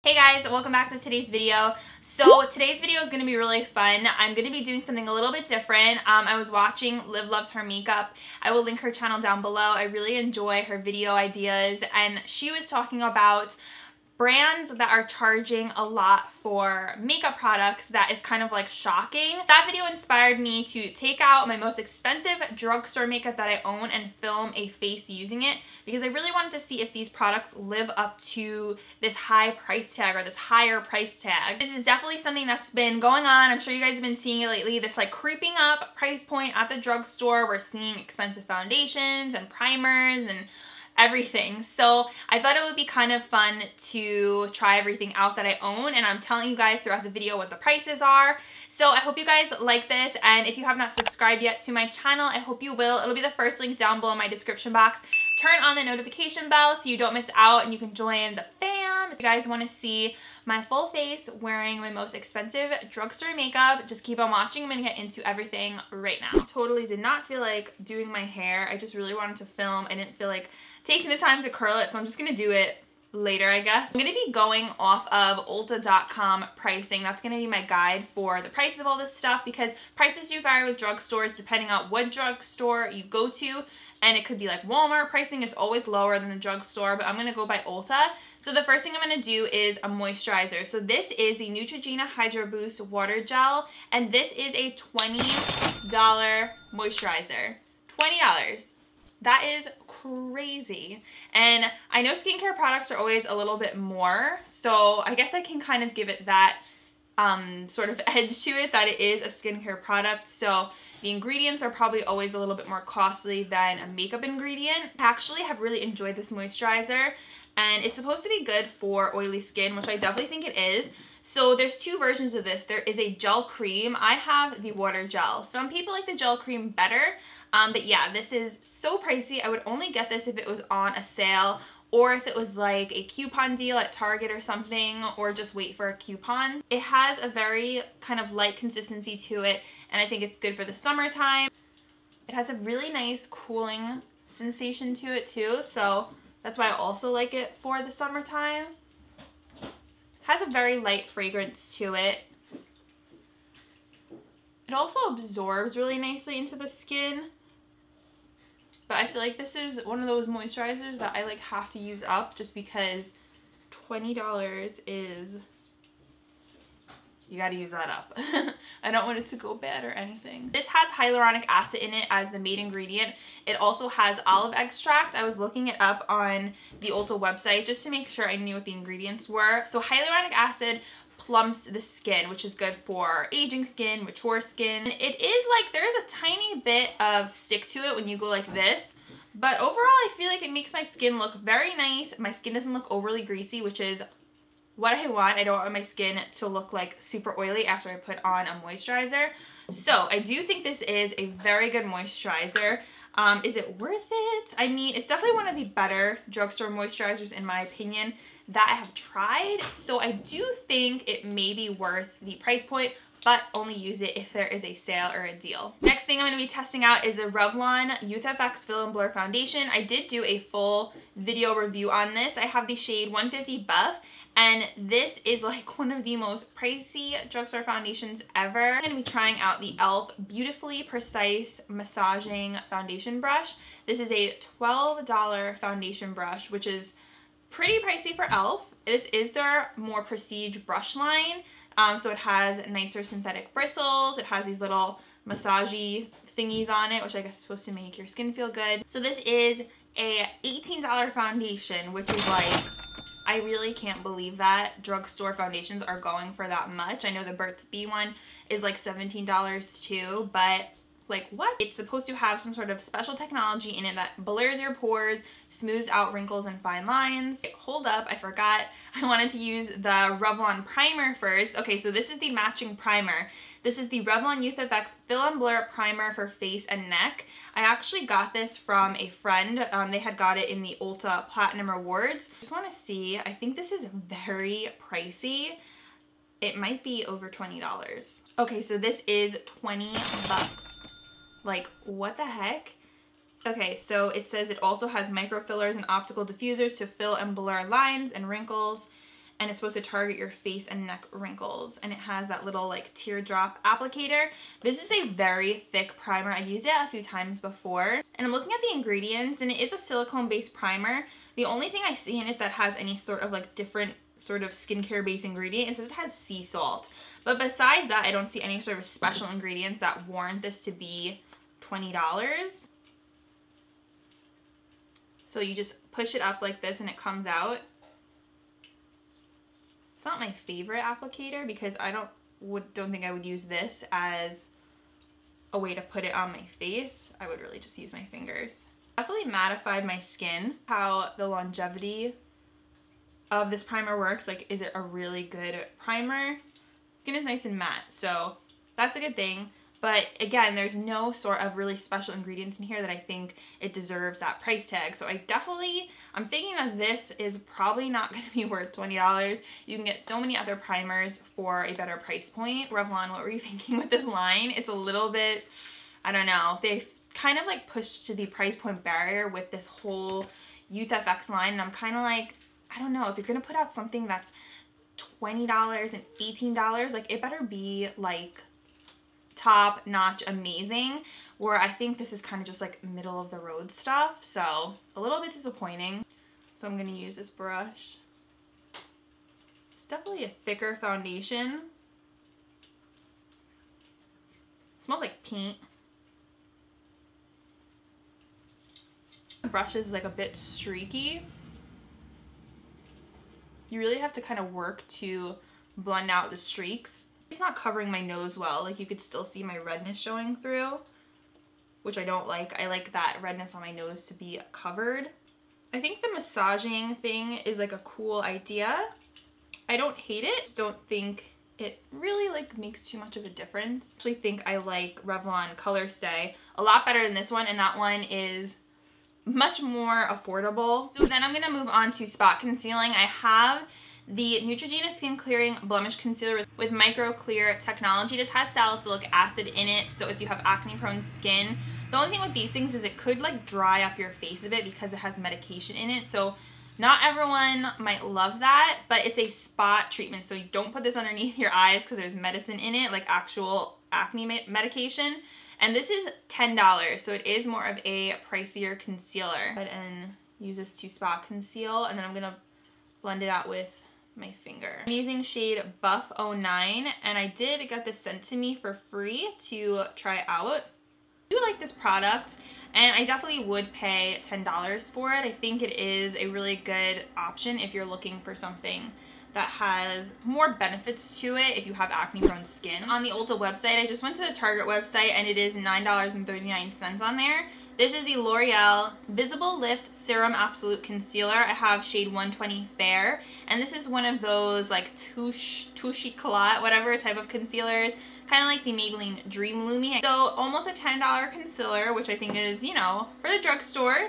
Hey guys, welcome back to today's video. So today's video is going to be really fun. I'm going to be doing something a little bit different. I was watching Liv Loves Her Makeup. I will link her channel down below. I really enjoy her video ideas, and she was talking about brands that are charging a lot for makeup products that is kind of like shocking. That video inspired me to take out my most expensive drugstore makeup that I own and film a face using it, because I really wanted to see if these products live up to this high price tag or this higher price tag. This is definitely something that's been going on. I'm sure you guys have been seeing it lately, this like creeping up price point at the drugstore. We're seeing expensive foundations and primers and everything. So I thought it would be kind of fun to try everything out that I own, and I'm telling you guys throughout the video what the prices are. So I hope you guys like this, and if you have not subscribed yet to my channel, I hope you will. It'll be the first link down below in my description box. Turn on the notification bell so you don't miss out and you can join the fam. If you guys want to see my full face wearing my most expensive drugstore makeup, just keep on watching. I'm going to get into everything right now. Totally did not feel like doing my hair. I just really wanted to film. I didn't feel like taking the time to curl it, so I'm just going to do it later, I guess. I'm going to be going off of Ulta.com pricing. That's going to be my guide for the price of all this stuff, because prices do vary with drugstores depending on what drugstore you go to. And it could be like Walmart pricing is always lower than the drugstore, but I'm going to go by Ulta. So the first thing I'm going to do is a moisturizer. So this is the Neutrogena Hydro Boost Water Gel, and this is a $20 moisturizer. $20. That is crazy. And I know skincare products are always a little bit more, so I guess I can kind of give it that sort of edge to it, that it is a skincare product. So the ingredients are probably always a little bit more costly than a makeup ingredient. I actually have really enjoyed this moisturizer, and it's supposed to be good for oily skin, which I definitely think it is. So there's two versions of this. There is a gel cream. I have the water gel. Some people like the gel cream better, but yeah, this is so pricey. I would only get this if it was on a sale, or if it was like a coupon deal at Target or something, or just wait for a coupon. It has a very kind of light consistency to it, and I think it's good for the summertime. It has a really nice cooling sensation to it too, so that's why I also like it for the summertime. It has a very light fragrance to it. It also absorbs really nicely into the skin. But I feel like this is one of those moisturizers that I like have to use up, just because $20 is, you gotta use that up. I don't want it to go bad or anything. This has hyaluronic acid in it as the main ingredient. It also has olive extract. I was looking it up on the Ulta website just to make sure I knew what the ingredients were. So hyaluronic acid plumps the skin, which is good for aging skin, mature skin. It is like, there's a tiny bit of stick to it when you go like this, but overall I feel like it makes my skin look very nice. My skin doesn't look overly greasy, which is what I want. I don't want my skin to look like super oily after I put on a moisturizer. So I do think this is a very good moisturizer. Is it worth it? I mean, it's definitely one of the better drugstore moisturizers in my opinion that I have tried. So I do think it may be worth the price point, but only use it if there is a sale or a deal. Next thing I'm going to be testing out is the Revlon Youth FX Fill and Blur Foundation. I did do a full video review on this. I have the shade 150 Buff, and this is like one of the most pricey drugstore foundations ever. I'm going to be trying out the e.l.f. Beautifully Precise Massaging Foundation Brush. This is a $12 foundation brush, which is pretty pricey for e.l.f. This is their more prestige brush line. So it has nicer synthetic bristles. It has these little massagey thingies on it, which I guess is supposed to make your skin feel good. So this is a $18 foundation, which is like, I really can't believe that drugstore foundations are going for that much. I know the Burt's Bee one is like $17 too, but like what? It's supposed to have some sort of special technology in it that blurs your pores, smooths out wrinkles and fine lines. Hold up, I forgot. I wanted to use the Revlon primer first. Okay, so this is the matching primer. This is the Revlon Youth FX Fill and Blur Primer for face and neck. I actually got this from a friend. They had got it in the Ulta Platinum Rewards. Just want to see, I think this is very pricey. It might be over $20. Okay, so this is 20 bucks. Like, what the heck? Okay, so it says it also has microfillers and optical diffusers to fill and blur lines and wrinkles. and it's supposed to target your face and neck wrinkles, and it has that little like teardrop applicator. This is a very thick primer. I've used it a few times before, and I'm looking at the ingredients, and it is a silicone based primer. The only thing I see in it that has any sort of like different sort of skincare based ingredient, it says it has sea salt, but besides that I don't see any sort of special ingredients that warrant this to be $20. So you just push it up like this and it comes out. It's not my favorite applicator because I don't think I would use this as a way to put it on my face. I would really just use my fingers. Definitely mattified my skin. How the longevity of this primer works, like, is it a really good primer? Skin is nice and matte, so that's a good thing. But again, there's no sort of really special ingredients in here that I think it deserves that price tag. So I'm thinking that this is probably not going to be worth $20. You can get so many other primers for a better price point. Revlon, what were you thinking with this line? It's a little bit, I don't know, they've kind of like pushed to the price point barrier with this whole Youth FX line, and I'm kind of like, I don't know, if you're going to put out something that's $20 and $18, like, it better be like top notch amazing, where I think this is kind of just like middle of the road stuff, so a little bit disappointing. So I'm going to use this brush. It's definitely a thicker foundation. It smells like paint. The brush is like a bit streaky. You really have to kind of work to blend out the streaks. It's not covering my nose well. Like, you could still see my redness showing through, which I don't like. I like that redness on my nose to be covered. I think the massaging thing is like a cool idea. I don't hate it. Just don't think it really like makes too much of a difference. I actually think I like Revlon Color Stay a lot better than this one, and that one is much more affordable. So then I'm gonna move on to spot concealing. I have the Neutrogena Skin Clearing Blemish Concealer with Micro Clear technology. This has salicylic acid in it, so if you have acne prone skin, the only thing with these things is it could like dry up your face a bit because it has medication in it. So not everyone might love that, but it's a spot treatment. So you don't put this underneath your eyes because there's medicine in it, like actual acne medication. And this is $10, so it is more of a pricier concealer. Go ahead and use this to spot conceal, and then I'm gonna blend it out with my finger. I'm using shade Buff 09, and I did get this sent to me for free to try out. I do like this product, and I definitely would pay $10 for it. I think it is a really good option if you're looking for something that has more benefits to it if you have acne prone skin. On the Ulta website, I just went to the Target website, and it is $9.39 on there. This is the L'Oreal Visible Lift Serum Absolute Concealer. I have shade 120 Fair, and this is one of those like touche clot, whatever type of concealers, kind of like the Maybelline Dream Lumi. So almost a $10 concealer, which I think is, you know, for the drugstore,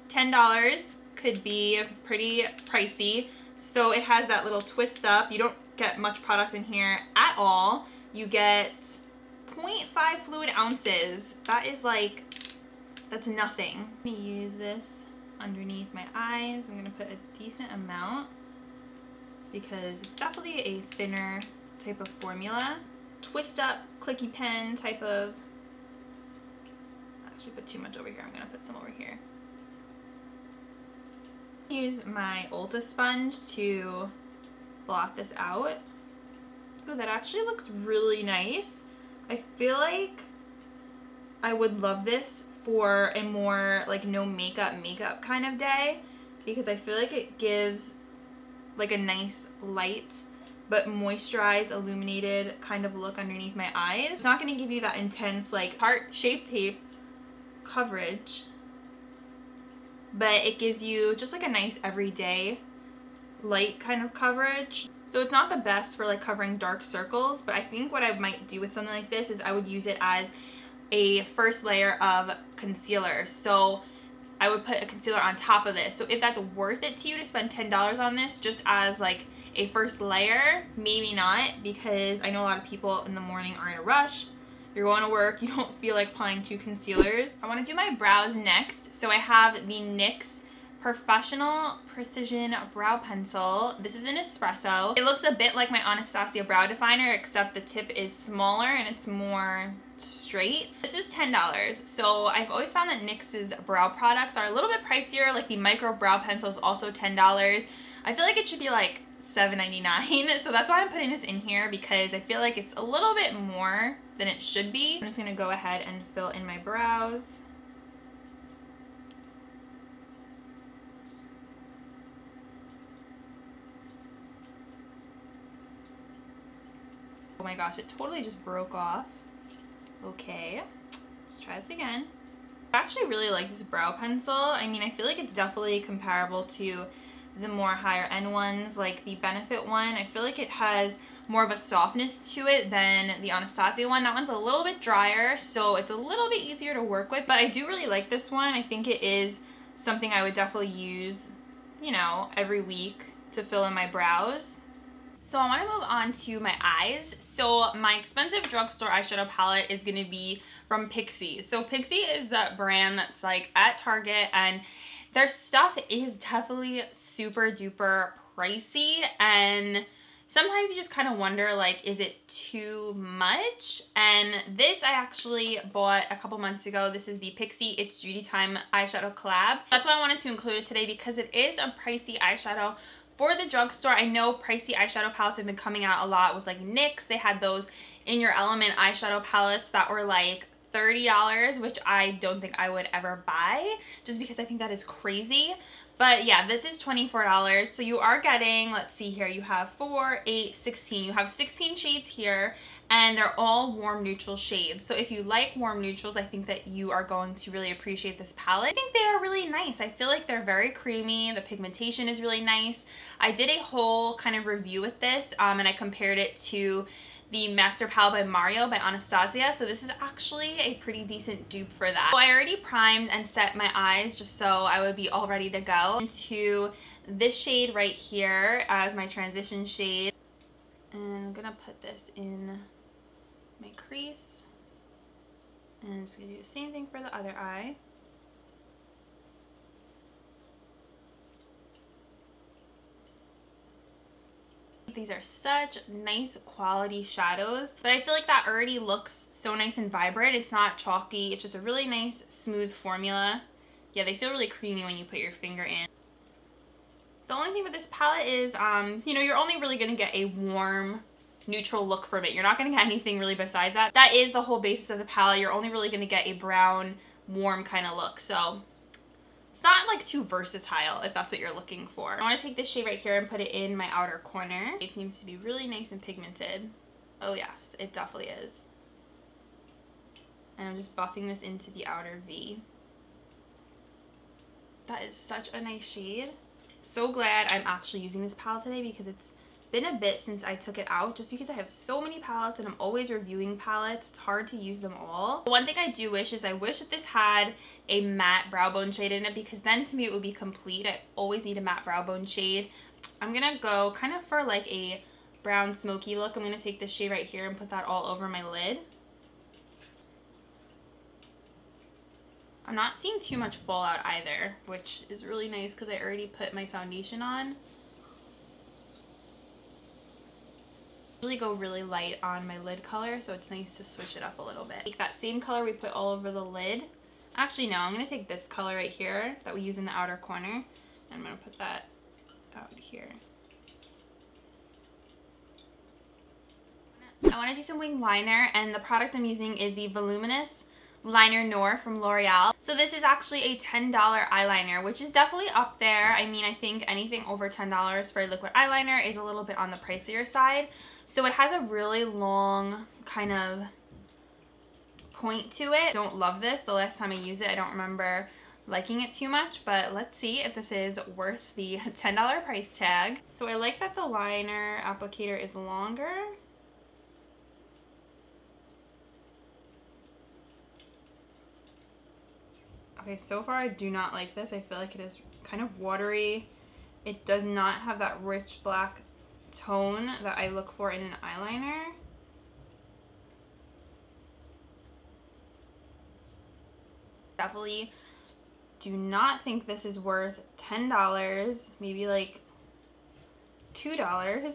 $10 could be pretty pricey. So it has that little twist up. You don't get much product in here at all. You get 0.5 fluid ounces. That is like, that's nothing. I'm gonna use this underneath my eyes. I'm gonna put a decent amount because it's definitely a thinner type of formula. Twist up, clicky pen type of, actually put too much over here. I'm gonna put some over here. Use my Ulta sponge to blot this out. Oh, that actually looks really nice. I feel like I would love this for a more like no makeup kind of day, because I feel like it gives like a nice light but moisturized, illuminated kind of look underneath my eyes. It's not going to give you that intense like heart-shaped tape coverage, but it gives you just like a nice everyday light kind of coverage. So it's not the best for like covering dark circles, but I think what I might do with something like this is I would use it as a first layer of concealer. So I would put a concealer on top of this. So if that's worth it to you to spend $10 on this just as like a first layer, maybe not, because I know a lot of people in the morning are in a rush. You're going to work, you don't feel like applying two concealers. I want to do my brows next. So I have the NYX Professional Precision Brow Pencil. This is an espresso. It looks a bit like my Anastasia brow definer, except the tip is smaller and it's more straight. This is $10. So I've always found that NYX's brow products are a little bit pricier. Like the micro brow pencil is also $10. I feel like it should be like $7.99. So that's why I'm putting this in here, because I feel like it's a little bit more than it should be. I'm just gonna go ahead and fill in my brows. Oh my gosh, it totally just broke off. Okay, let's try this again. I actually really like this brow pencil. I mean, I feel like it's definitely comparable to the more higher end ones, like the Benefit one. I feel like it has more of a softness to it than the Anastasia one. That one's a little bit drier, so it's a little bit easier to work with, but I do really like this one. I think it is something I would definitely use, you know, every week to fill in my brows. So I want to move on to my eyes. So my expensive drugstore eyeshadow palette is going to be from Pixi. So Pixi is that brand that's like at Target, and their stuff is definitely super duper pricey, and sometimes you just kind of wonder, like, is it too much? And this I actually bought a couple months ago. This is the Pixi It's Beauty Time eyeshadow collab. That's why I wanted to include it today, because it is a pricey eyeshadow for the drugstore. I know pricey eyeshadow palettes have been coming out a lot with like NYX. They had those In Your Element eyeshadow palettes that were like $30, which I don't think I would ever buy, just because I think that is crazy. But yeah, this is $24. So you are getting, let's see here, you have 4, 8, 16. You have 16 shades here, and they're all warm neutral shades. So if you like warm neutrals, I think that you are going to really appreciate this palette. I think they are really nice. I feel like they're very creamy. The pigmentation is really nice. I did a whole kind of review with this, and I compared it to the Master Palette by Mario by Anastasia. So this is actually a pretty decent dupe for that. So I already primed and set my eyes just so I would be all ready to go into this shade right here as my transition shade. And I'm gonna put this in my crease. And I'm just gonna do the same thing for the other eye. These are such nice quality shadows, but I feel like that already looks so nice and vibrant. It's not chalky. It's just a really nice smooth formula. Yeah, they feel really creamy when you put your finger in. The only thing with this palette is, you know, you're only really going to get a warm, neutral look from it. You're not going to get anything really besides that. That is the whole basis of the palette. You're only really going to get a brown, warm kind of look. So it's not like too versatile if that's what you're looking for. I want to take this shade right here and put it in my outer corner. It seems to be really nice and pigmented. Oh yes, it definitely is. And I'm just buffing this into the outer V. That is such a nice shade. So glad I'm actually using this palette today, because it's been a bit since I took it out, just because I have so many palettes and I'm always reviewing palettes. It's hard to use them all. One thing I do wish is I wish that this had a matte brow bone shade in it, because then to me it would be complete. I always need a matte brow bone shade. I'm gonna go kind of for like a brown smoky look. I'm gonna take this shade right here and put that all over my lid. I'm not seeing too much fallout either, which is really nice because I already put my foundation on. Usually go really light on my lid color, so it's nice to switch it up a little bit. Take that same color we put all over the lid. Actually no, I'm going to take this color right here that we use in the outer corner, and I'm going to put that out here. I want to do some wing liner, and the product I'm using is the Voluminous Liner Noir from L'Oreal. So this is actually a $10 eyeliner, which is definitely up there. I mean, I think anything over $10 for a liquid eyeliner is a little bit on the pricier side. So it has a really long kind of point to it. Don't love this. The last time I used it, I don't remember liking it too much, but let's see if this is worth the $10 price tag. So I like that the liner applicator is longer. Okay, so far I do not like this. I feel like it is kind of watery. It does not have that rich black tone that I look for in an eyeliner. Definitely do not think this is worth $10, maybe like $2.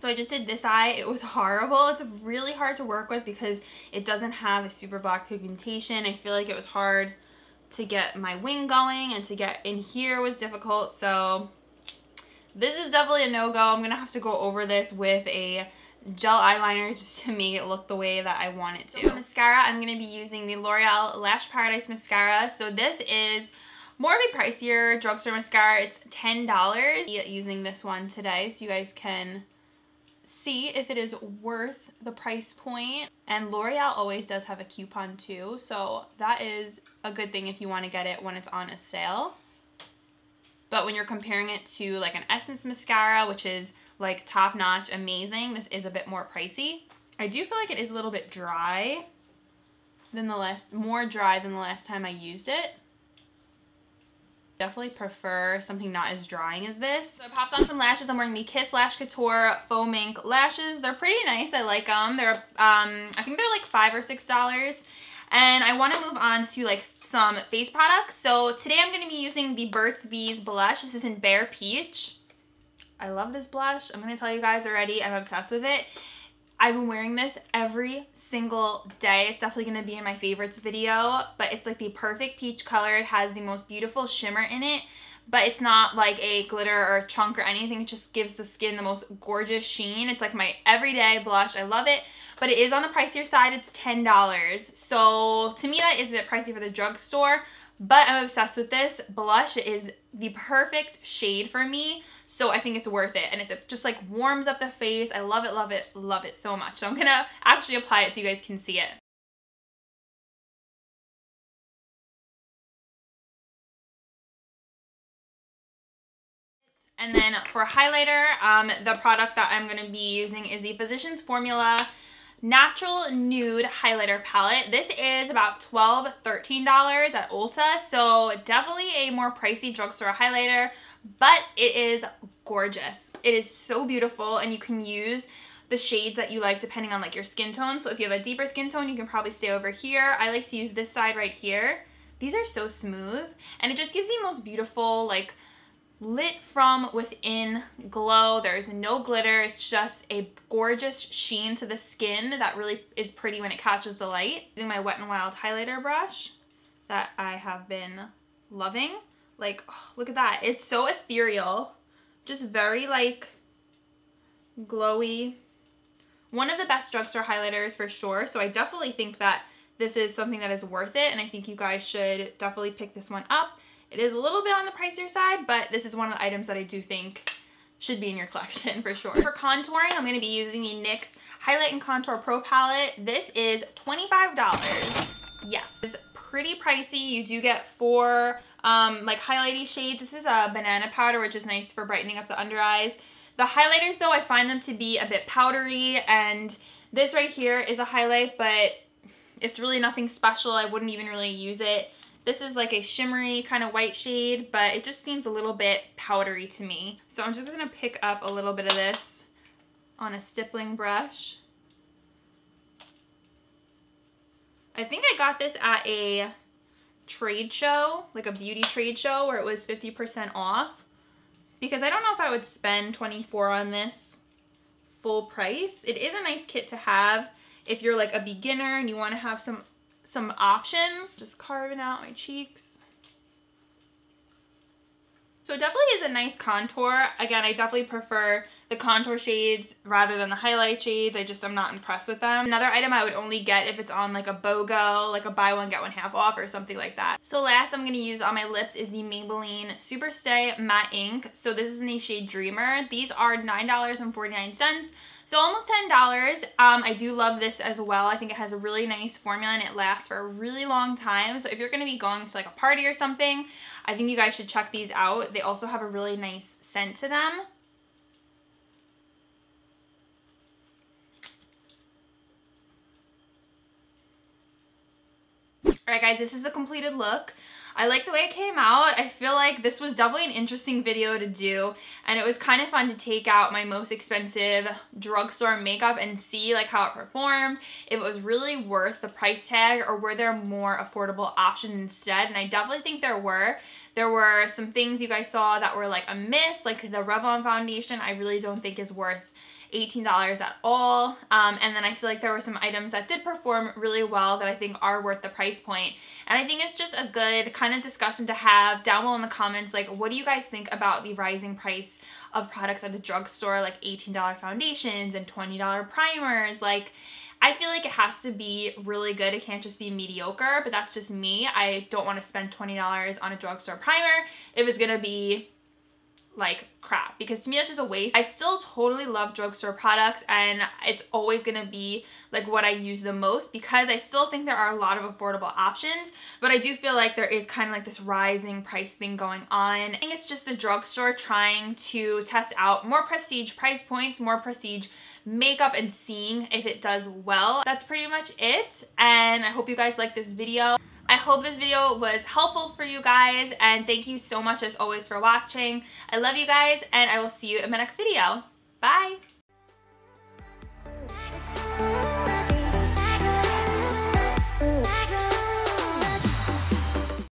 So I just did this eye. It was horrible. It's really hard to work with because it doesn't have a super black pigmentation. I feel like it was hard to get my wing going, and to get in here was difficult. So this is definitely a no-go. I'm gonna have to go over this with a gel eyeliner just to make it look the way that I want it to. So for mascara, I'm gonna be using the L'Oreal Lash Paradise mascara. So this is more of a pricier drugstore mascara. It's $10. Using this one today so you guys can see if it is worth the price point. And L'Oreal always does have a coupon too, so that is a good thing if you want to get it when it's on a sale. But when you're comparing it to like an Essence mascara, which is like top notch, amazing, this is a bit more pricey. I do feel like it is a little bit dry than more dry than the last time I used it. Definitely prefer something not as drying as this. So I popped on some lashes. I'm wearing the Kiss Lash Couture Faux Mink lashes. They're pretty nice. I like them. They're I think they're like $5 or $6. And I want to move on to like some face products. So today I'm going to be using the Burt's Bees blush. This is in Bare Peach. I love this blush. I'm going to tell you guys already. I'm obsessed with it. I've been wearing this every single day. It's definitely going to be in my favorites video, but it's like the perfect peach color. It has the most beautiful shimmer in it, but it's not like a glitter or a chunk or anything. It just gives the skin the most gorgeous sheen. It's like my everyday blush. I love it, but it is on the pricier side. It's $10. So to me, that is a bit pricey for the drugstore, but I'm obsessed with this blush. It is the perfect shade for me, so I think it's worth it. And it just like warms up the face. I love it, love it, love it so much. So I'm gonna actually apply it so you guys can see it. And then for highlighter, the product that I'm gonna be using is the Physicians Formula Natural Nude Highlighter Palette. This is about $12, $13 at Ulta, so definitely a more pricey drugstore highlighter, but it is gorgeous. It is so beautiful, and you can use the shades that you like depending on like your skin tone. So if you have a deeper skin tone, you can probably stay over here. I like to use this side right here. These are so smooth, and it just gives the most beautiful like lit from within glow. There's no glitter. It's just a gorgeous sheen to the skin that really is pretty when it catches the light. Using my Wet n Wild highlighter brush that I have been loving. Like, oh, look at that. It's so ethereal. Just very like glowy. One of the best drugstore highlighters for sure. So I definitely think that this is something that is worth it, and I think you guys should definitely pick this one up. It is a little bit on the pricier side, but this is one of the items that I do think should be in your collection for sure. For contouring, I'm going to be using the NYX Highlight and Contour Pro Palette. This is $25. Yes, it's pretty pricey. You do get 4 like highlighty shades. This is a banana powder, which is nice for brightening up the under eyes. The highlighters though, I find them to be a bit powdery, and this right here is a highlight, but it's really nothing special. I wouldn't even really use it. This is like a shimmery kind of white shade, but it just seems a little bit powdery to me. So I'm just going to pick up a little bit of this on a stippling brush. I think I got this at a trade show, like a beauty trade show where it was 50% off, because I don't know if I would spend $24 on this full price. It is a nice kit to have if you're like a beginner and you want to have some options. Just carving out my cheeks. So it definitely is a nice contour. Again, I definitely prefer the contour shades rather than the highlight shades. I'm not impressed with them. Another item I would only get if it's on like a BOGO, like a buy one get one half off or something like that. So last I'm going to use on my lips is the Maybelline Superstay Matte Ink. So this is in the shade Dreamer. These are $9.49. So almost $10. I do love this as well. I think it has a really nice formula and it lasts for a really long time. So if you're going to be going to like a party or something, I think you guys should check these out. They also have a really nice scent to them. Alright guys, this is the completed look. I like the way it came out. I feel like this was definitely an interesting video to do, and it was kind of fun to take out my most expensive drugstore makeup and see like how it performed, if it was really worth the price tag, or were there more affordable options instead. And I definitely think there were. There were some things you guys saw that were like a miss, like the Revlon foundation I really don't think is worth $18 at all. And then I feel like there were some items that did perform really well that I think are worth the price point. And I think it's just a good kind of discussion to have down below in the comments. Like, what do you guys think about the rising price of products at the drugstore, like $18 foundations and $20 primers? Like, I feel like it has to be really good. It can't just be mediocre, but that's just me. I don't want to spend $20 on a drugstore primer if it's gonna be like crap, because to me that's just a waste. I still totally love drugstore products, and it's always gonna be like what I use the most, because I still think there are a lot of affordable options, but I do feel like there is kind of like this rising price thing going on. I think it's just the drugstore trying to test out more prestige price points, more prestige makeup, and seeing if it does well. That's pretty much it, and I hope you guys like this video. I hope this video was helpful for you guys, and thank you so much as always for watching. I love you guys, and I will see you in my next video. Bye!